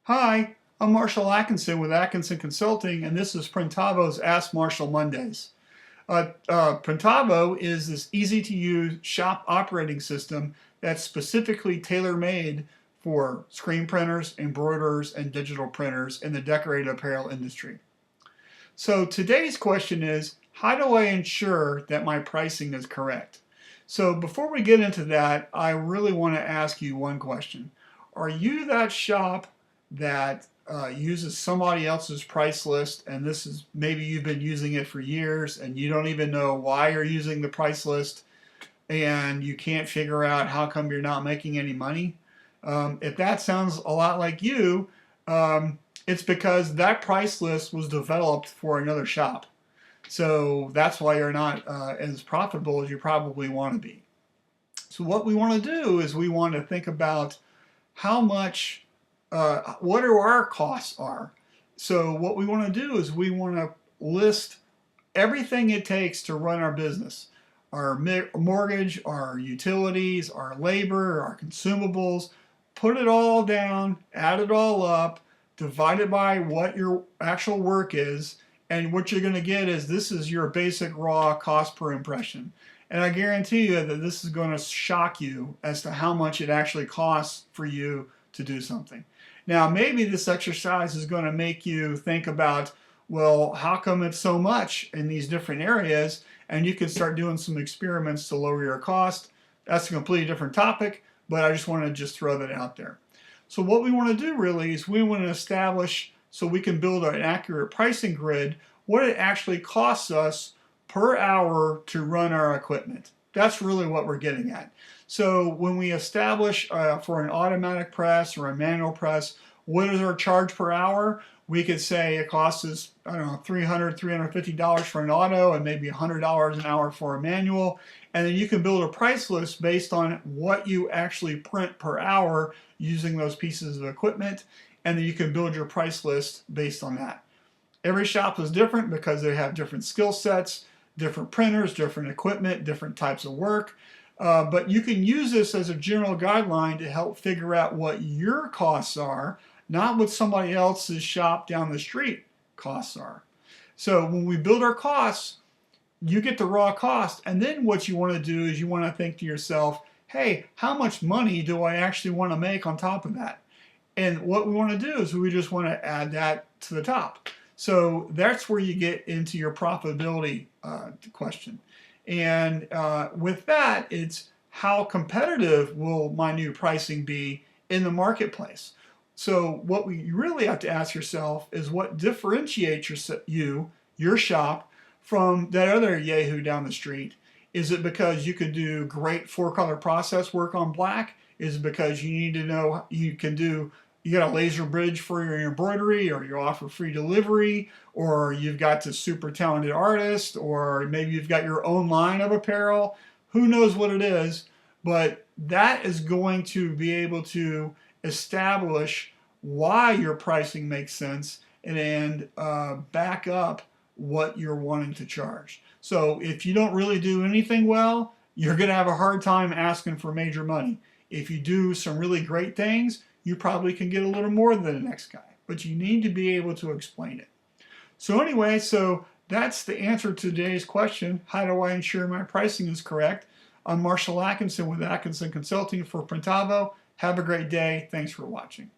Hi, I'm Marshall Atkinson with Atkinson Consulting, and this is Printavo's Ask Marshall Mondays. Printavo is this easy-to-use shop operating system that's specifically tailor-made for screen printers, embroiderers, and digital printers in the decorated apparel industry. So today's question is, how do I ensure that my pricing is correct? So before we get into that, I really want to ask you one question. Are you that shop that uses somebody else's price list, and this is maybe you've been using it for years and you don't even know why you're using the price list and you can't figure out how come you're not making any money? If that sounds a lot like you, it's because that price list was developed for another shop. So that's why you're not as profitable as you probably want to be. So what we want to do is we want to think about how much, what our costs are. So what we want to do is we want to list everything it takes to run our business. Our mortgage, our utilities, our labor, our consumables, put it all down, add it all up, divide it by what your actual work is, and what you're going to get is this is your basic raw cost per impression. And I guarantee you that this is going to shock you as to how much it actually costs for you to do something. Now, maybe this exercise is going to make you think about, well, how come it's so much in these different areas? And you can start doing some experiments to lower your cost. That's a completely different topic, but I just want to just throw that out there. So what we want to do really is we want to establish, so we can build an accurate pricing grid, what it actually costs us per hour to run our equipment. That's really what we're getting at. So when we establish for an automatic press or a manual press, what is our charge per hour? We could say it costs us, I don't know, $300, $350 for an auto and maybe $100 an hour for a manual. And then you can build a price list based on what you actually print per hour using those pieces of equipment. And then you can build your price list based on that. Every shop is different because they have different skill sets, different printers, different equipment, different types of work. But you can use this as a general guideline to help figure out what your costs are, not what somebody else's shop down the street costs are. So when we build our costs, you get the raw cost, and then what you want to do is you want to think to yourself, hey, how much money do I actually want to make on top of that? And what we want to do is we just want to add that to the top. So that's where you get into your profitability question. And with that, it's how competitive will my new pricing be in the marketplace? So what you really have to ask yourself is what differentiates your shop, from that other Yahoo down the street. Is it because you can do great 4-color process work on black? Is it because you need to know you got a laser bridge for your embroidery, or you offer free delivery, or you've got this super talented artist, or maybe you've got your own line of apparel? Who knows what it is, but that is going to be able to establish why your pricing makes sense and back up what you're wanting to charge. So if you don't really do anything well, you're going to have a hard time asking for major money. If you do some really great things, you probably can get a little more than the next guy, but you need to be able to explain it. So anyway, so that's the answer to today's question. How do I ensure my pricing is correct? I'm Marshall Atkinson with Atkinson Consulting for Printavo. Have a great day. Thanks for watching.